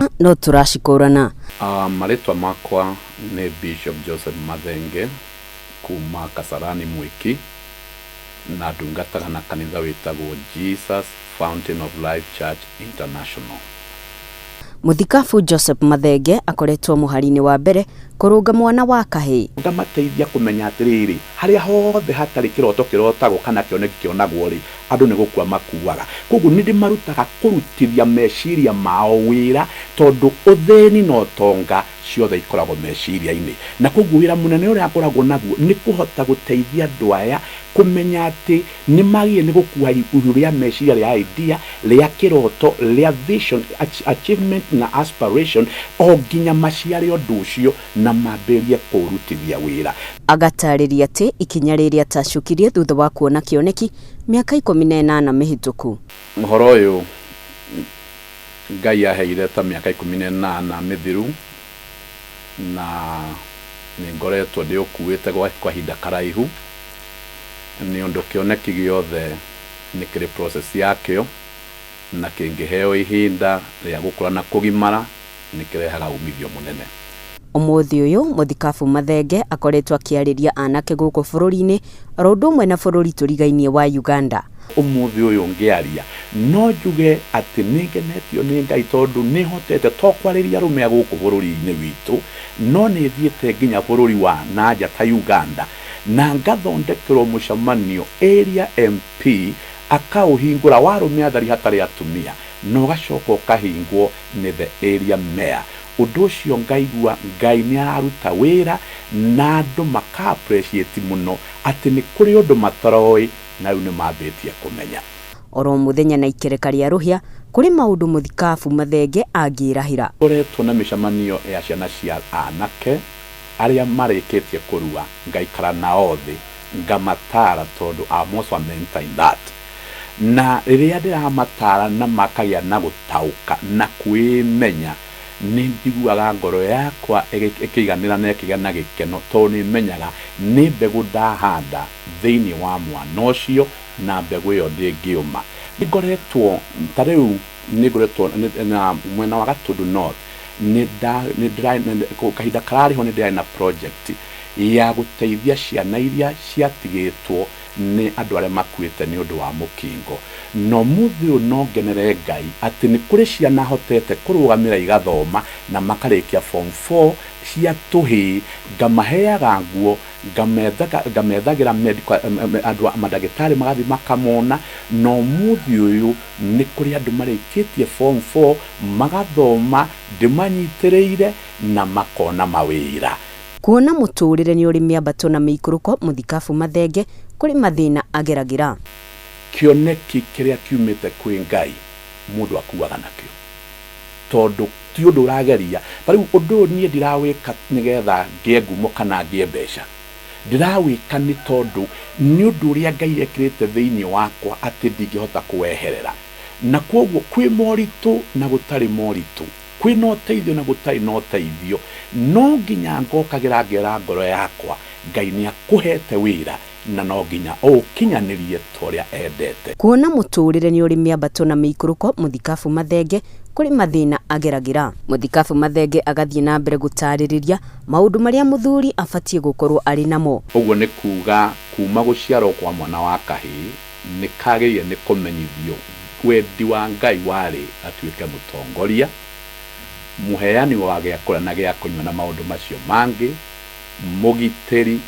no turashikũrana. Maritwa makwa ni Bishop Joseph Mathenge kuma Kasarani Mwiki na ndungataga na kanitha witagwo Jesus Fountain of Life Church International. Muthikabu Joseph Mathenge akoretwo muhari-ini wa mbere kurunga mwana wa kahii. Ngamateithia kumenya atiriri haria hothe hatari kiroto kirotagwo kana kioneki kionagwo ri andu ni gukua makuaga. Koguo ni ndimarutaga kurutithia meciria mao wira tondu utheni no tonga ciothe ikoragwo meciria-ini. Na koguo wira munene uria akoragwo naguo ni kuhota guteithia andu aya kumenya ati ni magie ni gukua iguru ria meciria ria idea ria kiroto ria vision achievement na aspiration o nginya maciare undu ucio na mamberie kurutithia wira. Agatariria ati ikinya riria atacukirie thutha wa kuona kioneki miaka 18 mihituku. Uhoro uyu Ngai aheire ta miaka 18 mithiru na ni ngoretwo ndi ukuite kwa hinda karaihu ni undu kioneki giothe ni kiri process yakio na kingiheo ihinda ria gukura na kugimara ni kirehaga umithio munene. Umuthi uyu Muthikabu Mathenge akoretwo akiariria anake guku bururi-ini rondu umwe na bururi turigainie wa Uganda. Umuthi uyu ngiaria no njuge ati ningenetio ni Ngai tondu ni hotete to kwariria Arume guku bururi-ini witu no ni thiete nginya bururi wa nanja ta Uganda na ngathondekerwo mucemanio area MP akauhingura wa Arume athari hatari atumia no gacoka kahingwo ni the area mayor. Undu ucio ngaigua Ngai ni araruta wira na andu maka appreciate muno ati ni kuri undu mataroi na riu ni mambitie kumenya. Oro muthenya na ikereka ria ruhia kuri maundu Muthikabu Mathenge angirahira. Koretwo na micemanio ya ciana cia anake aria marikitie kurua ngaikara nao thi ngamatara tondu I'm also maintain that. Na riria ndiramatara na makagia na gutauka na kwimenya ni njiguaga ngoro yakwa ikiganira na ikigana gikeno tondu ni menyaga ni mbegu ndahanda thiini wa mwana ucio na mbegu iyo ndingiuma. Ngoretwo tariu ni ngoretwo na mwena wa Gatundu North ni kahinda karariho ni ndira na project ya guteithia ciana iria ciatigitwo ni andu aria makuite ni undu wa mukingo. No muthi no ngenere Ngai ati ni kuri ciana hotete kurugamira igathoma na makarikia form 4 cia tuhi ngamaheaga nguo ngamethagira medical andu madagitari magathi makamona. No muthi uyu ni kuri andu marikitie form 4 magathoma ndimanyitireire na makona mawira. Kuona muturire ni uri miambato na miikuruko Muthikabu Mathenge kuri mathina ageragira. Kioneki kiria kiumite kwi Ngai mundu akuaga nakio tondu ti undu urageria. Tariu undu nie ndirawika nigetha ngie ngumo kana ngie mbeca, ndirawika ni tondu ni undu uria Ngai ekirite thiini wakwa ati ndingihota kuweherera. Na koguo kwi moritu na gutari moritu, kwi no teithio na gutari no teithio, no nginya ngokagira ngera ngoro yakwa Ngai ni akuhete wira na no nginya ukinyanirie toria endete. Kuona muturire ni uri miambato na miikuruko Muthikabu Mathenge kuri mathina ageragira. Muthikabu Mathenge agathie na mbere gutaririria maundu maria muthuri afatie gukorwo ari namo. Uguo ni kuga kuma guciarwo kwa mwana wa kahii ni kagiye ni kumenyithio wendi wa Ngai wari atuike mutongoria muheani wa gya kura na gya kunywa na maundu macio mangi mugiteri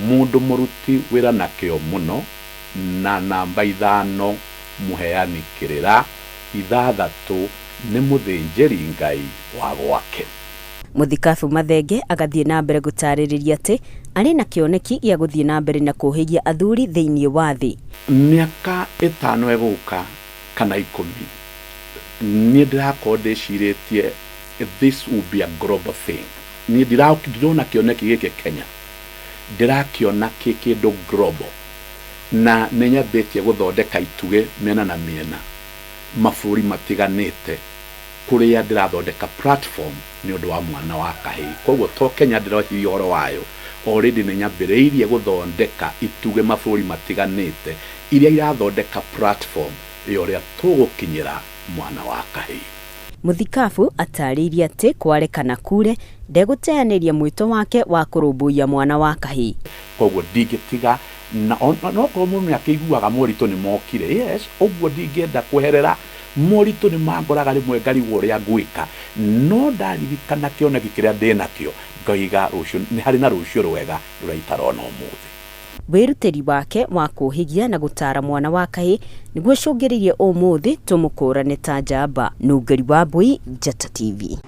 mundu muruti wira na kio muno na namba 5 muheani kirira 6 ni muthinjiri Ngai wa gwake. Muthikabu Mathenge agathie na mbere gutaririria ati ari na kioneki gya guthie na mbere na kuhigia athuri thiini wa thi. Miaka 5 eguka kana 10 ni ndirakorwo ndiciritie this will be a global thing. Ni ndirona kioneki giki Kenya, ndirakiona kindu global na ninyambitie guthondeka ituge mena na miena mabũrũri matiganite kuria ndirathondeka platform ni undu wa mwana wa kahii. Koguo to Kenya ndirohirie horo wayo, already ninyambiriirie guthondeka ituge mabũrũri matiganite iria irathondeka platform iyo ria tugukinyira mwana wa kahii. Muthikabu ataririe ati kwarekana kure ndeguteaniria mwito wake wa kurumbuia mwana wa kahii. Koguo ndingitiga na no ko mundu akiguaga moritu ni mokire, yes, oguo ndingenda kweherera moritu ni mangoraga rimwe ngarigwo ria ngwika, no ndaririkana kioneki kiria ndinakio ngaiga rucio ni hari na rucio rwega ruraitarona umuthi. Wiruteri wake wa kuhigia na gutara mwana wa kahii niguo cungiririe umuthi tumukurane ta njamba. Nungeri wa Mbui, Njata TV.